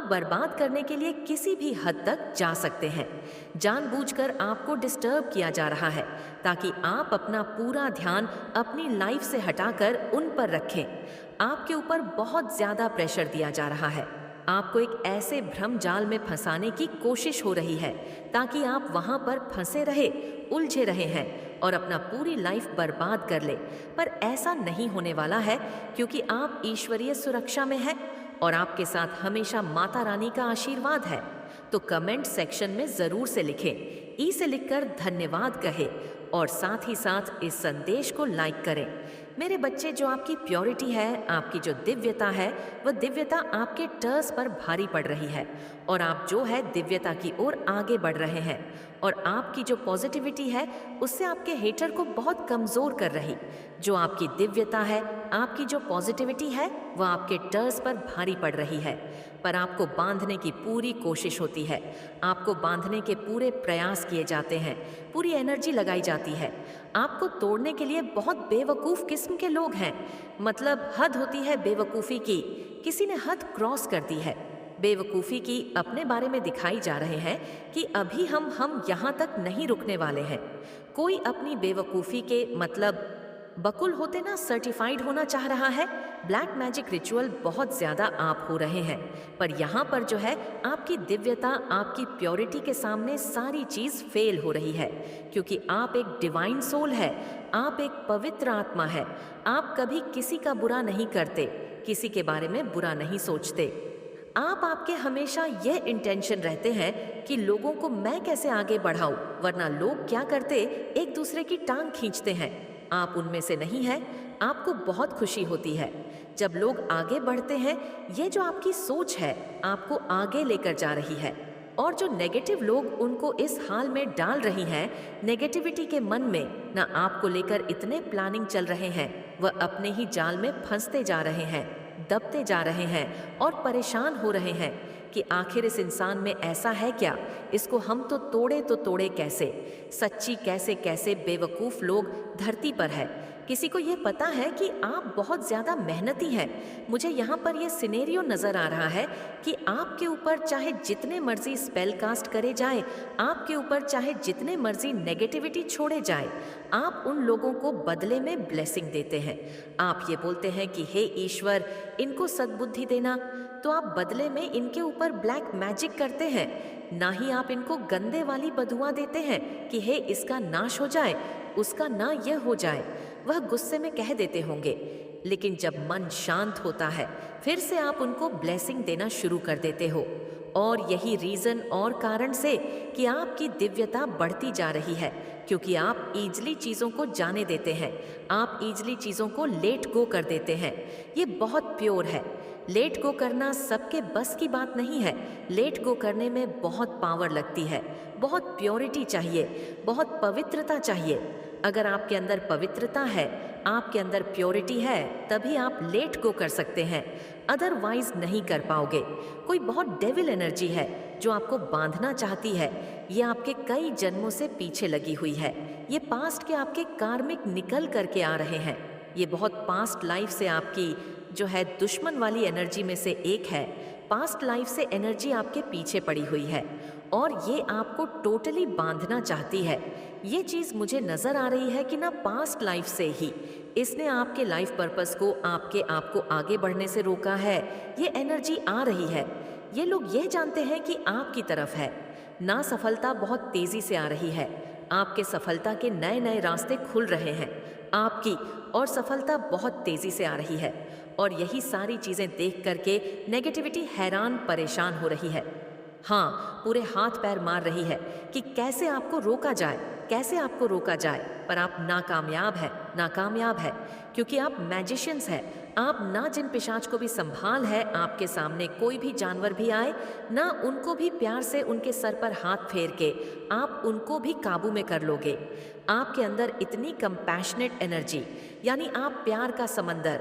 बर्बाद करने के लिए किसी भी हद तक जा सकते हैं। जानबूझकर आपको डिस्टर्ब किया जा रहा है ताकि आप अपना पूरा ध्यान अपनी लाइफ से हटाकर उन पर रखें। आपके ऊपर बहुत ज्यादा प्रेशर दिया जा रहा है। आपको एक ऐसे भ्रम जाल में फंसाने की कोशिश हो रही है ताकि आप वहां पर फंसे रहे, उलझे रहे हैं और अपना पूरी लाइफ बर्बाद कर ले। पर ऐसा नहीं होने वाला है, क्योंकि आप ईश्वरीय सुरक्षा में हैं और आपके साथ हमेशा माता रानी का आशीर्वाद है। तो कमेंट सेक्शन में जरूर से लिखें, ई से लिखकर धन्यवाद कहें और साथ ही साथ इस संदेश को लाइक करें। मेरे बच्चे, जो आपकी प्योरिटी है, आपकी जो दिव्यता है, वह दिव्यता आपके टर्स पर भारी पड़ रही है और आप जो है दिव्यता की ओर आगे बढ़ रहे हैं। और आपकी जो पॉजिटिविटी है उससे आपके हेटर को बहुत कमजोर कर रही। जो आपकी दिव्यता है, आपकी जो पॉजिटिविटी है, वह आपके टर्स पर भारी पड़ रही है। पर आपको बांधने की पूरी कोशिश होती है, आपको बांधने के पूरे प्रयास किए जाते हैं, पूरी एनर्जी लगाई जाती है। आपको तोड़ने के लिए बहुत बेवकूफ़ किस्म के लोग हैं। मतलब हद होती है बेवकूफ़ी की, किसी ने हद क्रॉस कर दी है। बेवकूफ़ी की अपने बारे में दिखाई जा रहे हैं कि अभी हम यहाँ तक नहीं रुकने वाले हैं। कोई अपनी बेवकूफ़ी के मतलब बकुल होते ना सर्टिफाइड होना चाह रहा है। ब्लैक मैजिक रिचुअल बहुत ज़्यादा आप हो रहे हैं, पर यहाँ पर जो है आपकी दिव्यता, आपकी प्योरिटी के सामने सारी चीज़ फेल हो रही है। क्योंकि आप एक डिवाइन सोल है, आप एक पवित्र आत्मा है। आप कभी किसी का बुरा नहीं करते, किसी के बारे में बुरा नहीं सोचते। आप आपके हमेशा यह इंटेंशन रहते हैं कि लोगों को मैं कैसे आगे बढ़ाऊं, वरना लोग क्या करते, एक दूसरे की टांग खींचते हैं। आप उनमें से नहीं हैं। आपको बहुत खुशी होती है जब लोग आगे बढ़ते हैं। ये जो आपकी सोच है आपको आगे लेकर जा रही है, और जो नेगेटिव लोग उनको इस हाल में डाल रही हैं, नेगेटिविटी के मन में ना आपको लेकर इतने प्लानिंग चल रहे हैं, वह अपने ही जाल में फंसते जा रहे हैं, दबते जा रहे हैं और परेशान हो रहे हैं कि आखिर इस इंसान में ऐसा है क्या, इसको हम तो तोड़े कैसे। सच्ची कैसे कैसे बेवकूफ़ लोग धरती पर है। किसी को ये पता है कि आप बहुत ज़्यादा मेहनती हैं। मुझे यहाँ पर ये सिनेरियो नज़र आ रहा है कि आपके ऊपर चाहे जितने मर्जी स्पेल कास्ट करे जाए, आपके ऊपर चाहे जितने मर्जी नेगेटिविटी छोड़े जाए, आप उन लोगों को बदले में ब्लेसिंग देते हैं। आप ये बोलते हैं कि हे ईश्वर, इनको सद्बुद्धि देना, तो आप बदले में इनके ऊपर ब्लैक मैजिक करते हैं। ना ही आप इनको गंदे वाली बदुआ देते हैं कि हे इसका नाश हो जाए, उसका ना यह हो जाए। वह गुस्से में कह देते होंगे, लेकिन जब मन शांत होता है फिर से आप उनको ब्लेसिंग देना शुरू कर देते हो। और यही रीज़न और कारण से कि आपकी दिव्यता बढ़ती जा रही है, क्योंकि आप ईजली चीज़ों को जाने देते हैं, आप ईजली चीज़ों को लेट गो कर देते हैं। ये बहुत प्योर है। लेट गो करना सबके बस की बात नहीं है। लेट गो करने में बहुत पावर लगती है, बहुत प्योरिटी चाहिए, बहुत पवित्रता चाहिए। अगर आपके अंदर पवित्रता है, आपके अंदर प्योरिटी है, तभी आप लेट गो कर सकते हैं, अदरवाइज नहीं कर पाओगे। कोई बहुत डेविल एनर्जी है जो आपको बांधना चाहती है। ये आपके कई जन्मों से पीछे लगी हुई है। ये पास्ट के आपके कार्मिक निकल करके आ रहे हैं। ये बहुत पास्ट लाइफ से आपकी जो है दुश्मन वाली एनर्जी में से एक है। पास्ट लाइफ से एनर्जी आपके पीछे पड़ी हुई है और ये आपको टोटली बांधना चाहती है। ये चीज़ मुझे नज़र आ रही है कि ना पास्ट लाइफ से ही इसने आपके लाइफ पर्पस को, आपको आगे बढ़ने से रोका है। ये एनर्जी आ रही है। ये लोग ये जानते हैं कि आपकी तरफ है ना सफलता बहुत तेज़ी से आ रही है। आपके सफलता के नए नए रास्ते खुल रहे हैं आपकी, और सफलता बहुत तेज़ी से आ रही है। और यही सारी चीज़ें देख करके नेगेटिविटी हैरान परेशान हो रही है। हाँ, पूरे हाथ पैर मार रही है कि कैसे आपको रोका जाए, कैसे आपको रोका जाए। पर आप नाकामयाब है, क्योंकि आप मैजिशियंस हैं। आप ना जिन पिशाच को भी संभाल है, आपके सामने कोई भी जानवर भी आए ना, उनको भी प्यार से उनके सर पर हाथ फेर के आप उनको भी काबू में कर लोगे। आपके अंदर इतनी कंपैशनेट एनर्जी, यानी आप प्यार का समंदर,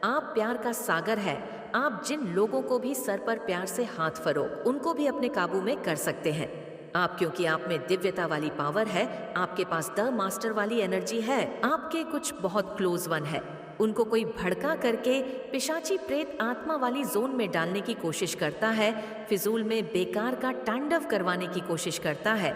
आप प्यार का सागर है। आप जिन लोगों को भी सर पर प्यार से हाथ फरो, उनको भी अपने काबू में कर सकते हैं आप, क्योंकि आप में दिव्यता वाली पावर है। आपके पास द मास्टर वाली एनर्जी है। आपके कुछ बहुत क्लोज वन है उनको कोई भड़का करके पिशाची प्रेत आत्मा वाली जोन में डालने की कोशिश करता है, फिजूल में बेकार का तांडव करवाने की कोशिश करता है,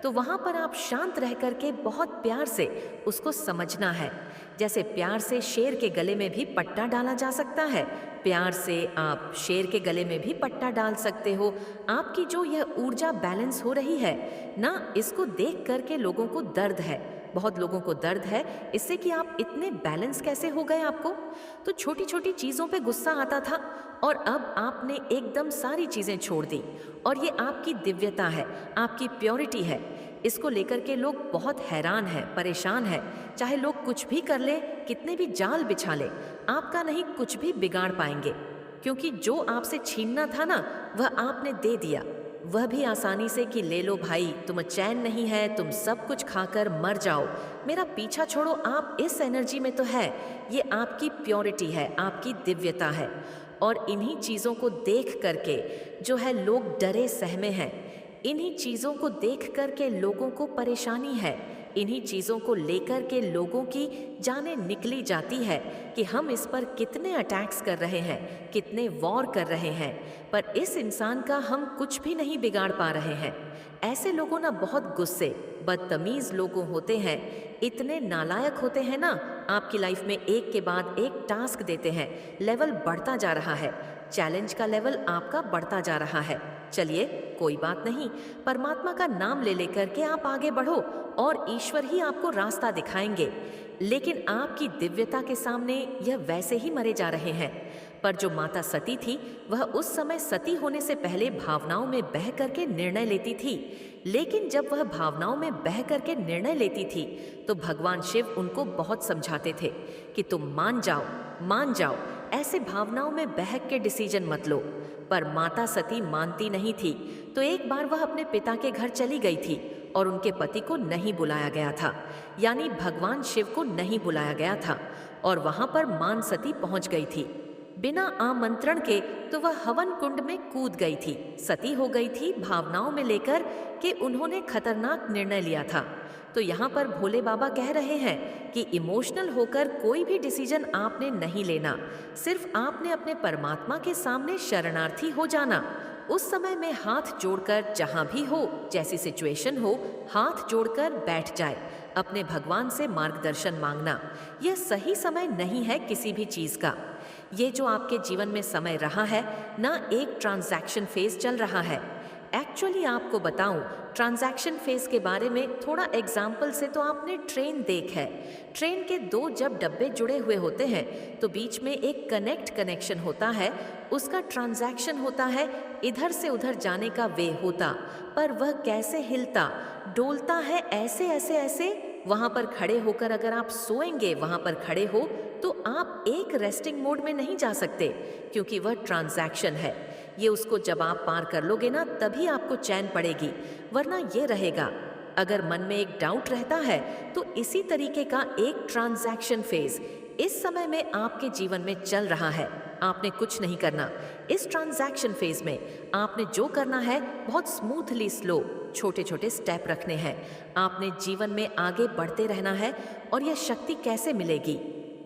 तो वहाँ पर आप शांत रह करके बहुत प्यार से उसको समझना है। जैसे प्यार से शेर के गले में भी पट्टा डाला जा सकता है, प्यार से आप शेर के गले में भी पट्टा डाल सकते हो। आपकी जो यह ऊर्जा बैलेंस हो रही है ना, इसको देख करके लोगों को दर्द है, बहुत लोगों को दर्द है इससे कि आप इतने बैलेंस कैसे हो गए। आपको तो छोटी छोटी चीज़ों पे गुस्सा आता था और अब आपने एकदम सारी चीज़ें छोड़ दी, और ये आपकी दिव्यता है, आपकी प्योरिटी है। इसको लेकर के लोग बहुत हैरान हैं, परेशान हैं। चाहे लोग कुछ भी कर ले, कितने भी जाल बिछा ले, आपका नहीं कुछ भी बिगाड़ पाएंगे, क्योंकि जो आपसे छीनना था ना, वह आपने दे दिया, वह भी आसानी से कि ले लो भाई, तुम चैन नहीं है, तुम सब कुछ खाकर मर जाओ, मेरा पीछा छोड़ो। आप इस एनर्जी में तो है, ये आपकी प्योरिटी है, आपकी दिव्यता है। और इन्हीं चीज़ों को देख करके जो है लोग डरे सहमे हैं, इन्हीं चीज़ों को देख करके लोगों को परेशानी है, इन्हीं चीज़ों को लेकर के लोगों की जानें निकली जाती है कि हम इस पर कितने अटैक्स कर रहे हैं, कितने वॉर कर रहे हैं, पर इस इंसान का हम कुछ भी नहीं बिगाड़ पा रहे हैं। ऐसे लोगों ना बहुत गुस्से, बदतमीज़ लोगों होते हैं, इतने नालायक होते हैं ना, आपकी लाइफ में एक के बाद एक टास्क देते हैं, लेवल बढ़ता जा रहा है, चैलेंज का लेवल आपका बढ़ता जा रहा है। चलिए कोई बात नहीं, परमात्मा का नाम ले लेकर के आप आगे बढ़ो और ईश्वर ही आपको रास्ता दिखाएंगे। लेकिन आपकी दिव्यता के सामने यह वैसे ही मरे जा रहे हैं। पर जो माता सती थी, वह उस समय सती होने से पहले भावनाओं में बह करके निर्णय लेती थी। लेकिन जब वह भावनाओं में बह करके निर्णय लेती थी तो भगवान शिव उनको बहुत समझाते थे कि तुम मान जाओ, मान जाओ, ऐसे भावनाओं में बहक के डिसीजन मत लो। पर माता सती मानती नहीं थी, तो एक बार वह अपने पिता के घर चली गई थी और उनके पति को नहीं बुलाया गया था, यानी भगवान शिव को नहीं बुलाया गया था, और वहां पर मान सती पहुंच गई थी बिना आमंत्रण के। तो वह हवन कुंड में कूद गई थी, सती हो गई थी भावनाओं में लेकर कि उन्होंने खतरनाक निर्णय लिया था। तो यहाँ पर भोले बाबा कह रहे हैं कि इमोशनल होकर कोई भी डिसीजन आपने नहीं लेना, सिर्फ आपने अपने परमात्मा के सामने शरणार्थी हो जाना। उस समय में हाथ जोड़कर, जहाँ भी हो, जैसी सिचुएशन हो, हाथ जोड़कर बैठ जाए, अपने भगवान से मार्गदर्शन मांगना। यह सही समय नहीं है किसी भी चीज़ का। ये जो आपके जीवन में समय रहा है ना, एक ट्रांजैक्शन फेज चल रहा है। एक्चुअली आपको बताऊं, ट्रांजैक्शन फेज के बारे में थोड़ा एग्जाम्पल से, तो आपने ट्रेन देख है, ट्रेन के दो जब डब्बे जुड़े हुए होते हैं तो बीच में एक कनेक्शन होता है, उसका ट्रांजैक्शन होता है, इधर से उधर जाने का वे होता, पर वह कैसे हिलता डोलता है, ऐसे ऐसे ऐसे। वहाँ पर खड़े होकर अगर आप सोएंगे, वहाँ पर खड़े हो, तो आप एक रेस्टिंग मोड में नहीं जा सकते, क्योंकि वह ट्रांजैक्शन है। ये उसको जब आप पार कर लोगे ना, तभी आपको चैन पड़ेगी, वरना ये रहेगा। अगर मन में एक डाउट रहता है तो इसी तरीके का एक ट्रांजैक्शन फेज इस समय में आपके जीवन में चल रहा है। आपने कुछ नहीं करना। इस ट्रांजैक्शन फेज में आपने जो करना है, बहुत स्मूथली स्लो छोटे छोटे स्टेप रखने हैं। आपने जीवन में आगे बढ़ते रहना है। और यह शक्ति कैसे मिलेगी?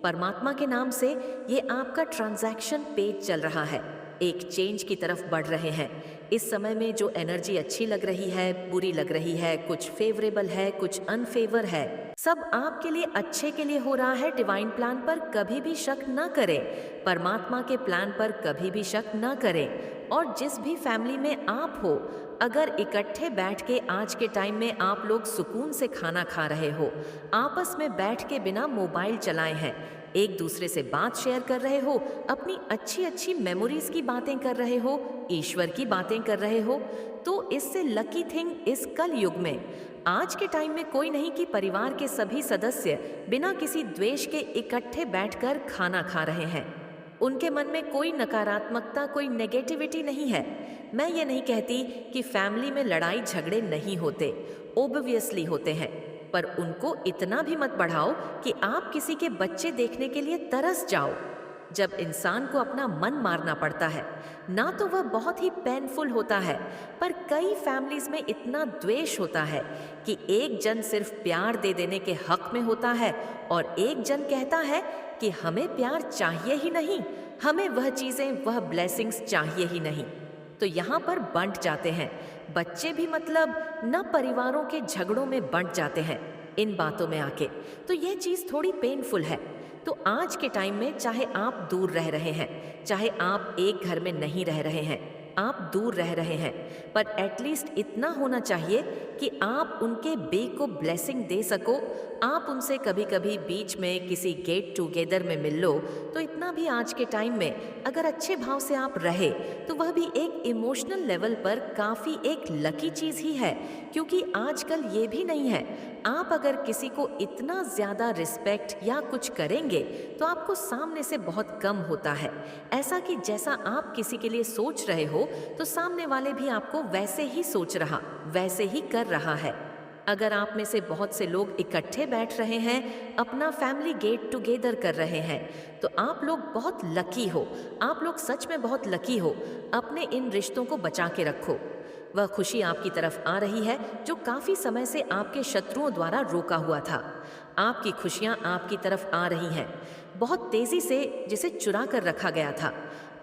परमात्मा के नाम से ये आपका ट्रांजैक्शन पेज चल रहा है, एक चेंज की तरफ बढ़ रहे हैं। इस समय में जो एनर्जी अच्छी लग रही है, बुरी लग रही है, कुछ फेवरेबल है, कुछ अनफेवर है, सब आपके लिए अच्छे के लिए हो रहा है। डिवाइन प्लान पर कभी भी शक ना करें, परमात्मा के प्लान पर कभी भी शक ना करें। और जिस भी फैमिली में आप हो, अगर इकट्ठे बैठ के आज के टाइम में आप लोग सुकून से खाना खा रहे हो, आपस में बैठ के बिना मोबाइल चलाए हैं, एक दूसरे से बात शेयर कर रहे हो, अपनी अच्छी अच्छी मेमोरीज की बातें कर रहे हो, ईश्वर की बातें कर रहे हो, तो इससे लकी थिंग इस कल युग में आज के टाइम में कोई नहीं कि परिवार के सभी सदस्य बिना किसी द्वेष के इकट्ठे बैठकर खाना खा रहे हैं। उनके मन में कोई नकारात्मकता, कोई नेगेटिविटी नहीं है। मैं ये नहीं कहती कि फैमिली में लड़ाई झगड़े नहीं होते, ऑब्वियसली होते हैं, पर उनको इतना भी मत बढ़ाओ कि आप किसी के बच्चे देखने के लिए तरस जाओ। जब इंसान को अपना मन मारना पड़ता है, ना तो वह बहुत ही पेनफुल होता है, पर कई फैमिलीज में इतना द्वेष होता है कि एक जन सिर्फ प्यार दे देने के हक में होता है और एक जन कहता है कि हमें प्यार चाहिए ही नहीं, हमें वह चीज़ें, वह ब्लेसिंग्स चाहिए ही नहीं। तो यहाँ पर बंट जाते हैं बच्चे भी, मतलब न परिवारों के झगड़ों में बंट जाते हैं इन बातों में आके। तो यह चीज़ थोड़ी पेनफुल है। तो आज के टाइम में चाहे आप दूर रह रहे हैं, चाहे आप एक घर में नहीं रह रहे हैं, आप दूर रह रहे हैं, पर एटलीस्ट इतना होना चाहिए कि आप उनके बे को ब्लेसिंग दे सको। आप उनसे कभी कभी बीच में किसी गेट टुगेदर में मिल लो, तो इतना भी आज के टाइम में अगर अच्छे भाव से आप रहे तो वह भी एक इमोशनल लेवल पर काफ़ी एक लकी चीज़ ही है। क्योंकि आजकल ये भी नहीं है, आप अगर किसी को इतना ज़्यादा रिस्पेक्ट या कुछ करेंगे तो आपको सामने से बहुत कम होता है। ऐसा कि जैसा आप किसी के लिए सोच रहे हो तो सामने वाले भी आपको वैसे ही सोच रहा, वैसे ही कर रहा है। अगर आप में से बहुत से लोग इकट्ठे बैठ रहे हैं, अपना फैमिली गेट टुगेदर कर रहे हैं, तो आप लोग बहुत लकी हो, आप लोग सच में बहुत लकी हो। अपने इन रिश्तों को बचा के रखो। वह खुशी आपकी तरफ आ रही है जो काफ़ी समय से आपके शत्रुओं द्वारा रोका हुआ था। आपकी खुशियाँ आपकी तरफ आ रही हैं बहुत तेज़ी से, जिसे चुरा कर रखा गया था।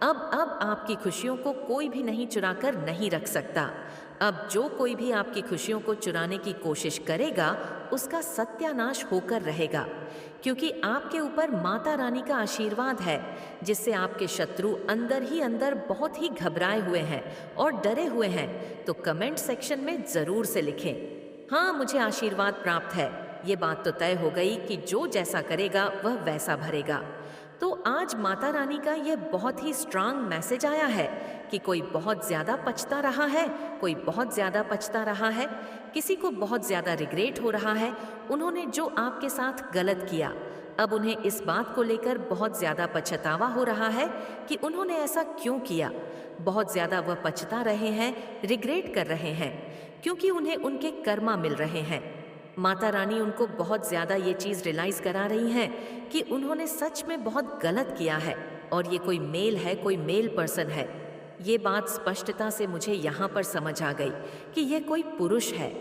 अब आपकी खुशियों को कोई भी नहीं चुरा कर नहीं रख सकता। अब जो कोई भी आपकी खुशियों को चुराने की कोशिश करेगा उसका सत्यानाश होकर रहेगा। क्योंकि आपके ऊपर माता रानी का आशीर्वाद है, जिससे आपके शत्रु अंदर ही अंदर बहुत ही घबराए हुए हैं और डरे हुए हैं। तो कमेंट सेक्शन में ज़रूर से लिखें, हाँ मुझे आशीर्वाद प्राप्त है। ये बात तो तय हो गई कि जो जैसा करेगा वह वैसा भरेगा। तो आज माता रानी का ये बहुत ही स्ट्रांग मैसेज आया है कि कोई बहुत ज़्यादा पछता रहा है, कोई बहुत ज़्यादा पछता रहा है, किसी को बहुत ज़्यादा रिग्रेट हो रहा है उन्होंने जो आपके साथ गलत किया। अब उन्हें इस बात को लेकर बहुत ज़्यादा पछतावा हो रहा है कि उन्होंने ऐसा क्यों किया। बहुत ज़्यादा वह पछता रहे हैं, रिग्रेट कर रहे हैं, क्योंकि उन्हें उनके कर्मा मिल रहे हैं। माता रानी उनको बहुत ज़्यादा ये चीज़ रियलाइज़ करा रही हैं कि उन्होंने सच में बहुत गलत किया है और ये कोई मेल है, कोई मेल पर्सन है। ये बात स्पष्टता से मुझे यहाँ पर समझ आ गई कि ये कोई पुरुष है।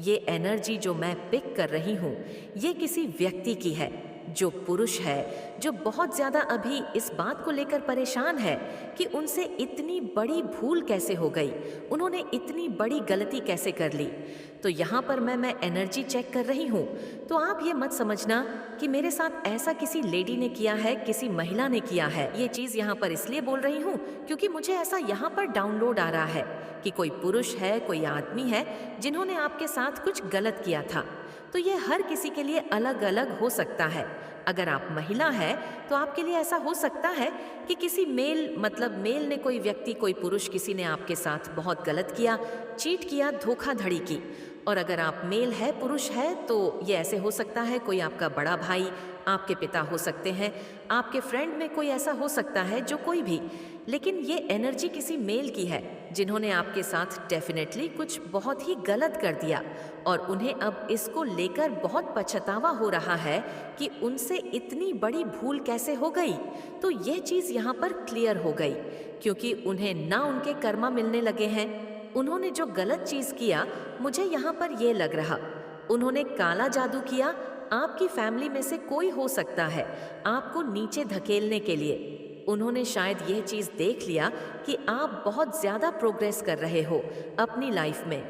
ये एनर्जी जो मैं पिक कर रही हूँ ये किसी व्यक्ति की है, जो पुरुष है, जो बहुत ज़्यादा अभी इस बात को लेकर परेशान है कि उनसे इतनी बड़ी भूल कैसे हो गई, उन्होंने इतनी बड़ी गलती कैसे कर ली। तो यहाँ पर मैं एनर्जी चेक कर रही हूँ। तो आप ये मत समझना कि मेरे साथ ऐसा किसी लेडी ने किया है, किसी महिला ने किया है। ये चीज़ यहाँ पर इसलिए बोल रही हूँ क्योंकि मुझे ऐसा यहाँ पर डाउनलोड आ रहा है कि कोई पुरुष है, कोई आदमी है जिन्होंने आपके साथ कुछ गलत किया था। तो ये हर किसी के लिए अलग अलग हो सकता है। अगर आप महिला है तो आपके लिए ऐसा हो सकता है कि किसी मेल, मतलब मेल ने, कोई व्यक्ति, कोई पुरुष, किसी ने आपके साथ बहुत गलत किया, चीट किया, धोखाधड़ी की। और अगर आप मेल है, पुरुष है, तो ये ऐसे हो सकता है कोई आपका बड़ा भाई, आपके पिता हो सकते हैं, आपके फ्रेंड में कोई ऐसा हो सकता है, जो कोई भी। लेकिन ये एनर्जी किसी मेल की है जिन्होंने आपके साथ डेफिनेटली कुछ बहुत ही गलत कर दिया और उन्हें अब इसको लेकर बहुत पछतावा हो रहा है कि उनसे इतनी बड़ी भूल कैसे हो गई। तो ये चीज़ यहाँ पर क्लियर हो गई क्योंकि उन्हें ना उनके कर्मा मिलने लगे हैं। उन्होंने जो गलत चीज़ किया, मुझे यहाँ पर ये लग रहा, उन्होंने काला जादू किया। आपकी फैमिली में से कोई हो सकता है आपको नीचे धकेलने के लिए। उन्होंने शायद यह चीज़ देख लिया कि आप बहुत ज़्यादा प्रोग्रेस कर रहे हो अपनी लाइफ में,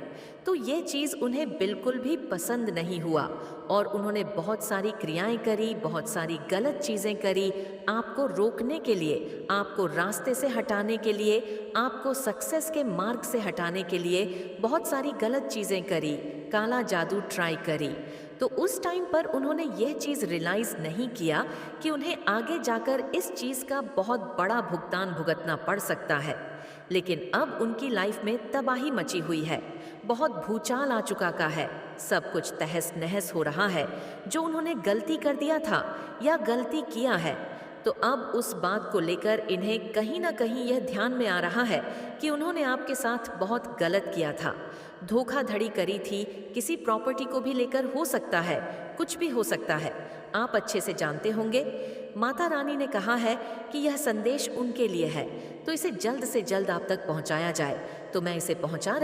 तो ये चीज़ उन्हें बिल्कुल भी पसंद नहीं हुआ और उन्होंने बहुत सारी क्रियाएं करी, बहुत सारी गलत चीज़ें करी आपको रोकने के लिए, आपको रास्ते से हटाने के लिए, आपको सक्सेस के मार्ग से हटाने के लिए बहुत सारी गलत चीज़ें करी, काला जादू ट्राई करी। तो उस टाइम पर उन्होंने यह चीज़ रियलाइज़ नहीं किया कि उन्हें आगे जाकर इस चीज़ का बहुत बड़ा भुगतान भुगतना पड़ सकता है। लेकिन अब उनकी लाइफ में तबाही मची हुई है, बहुत भूचाल आ चुका का है, सब कुछ तहस नहस हो रहा है। जो उन्होंने गलती कर दिया था या गलती किया है, तो अब उस बात को लेकर इन्हें कहीं ना कहीं यह ध्यान में आ रहा है कि उन्होंने आपके साथ बहुत गलत किया था, धोखाधड़ी करी थी, किसी प्रॉपर्टी को भी लेकर हो सकता है, कुछ भी हो सकता है। आप अच्छे से जानते होंगे। माता रानी ने कहा है कि यह संदेश उनके लिए है, तो इसे जल्द से जल्द आप तक पहुंचाया जाए। तो मैं इसे पहुंचा रही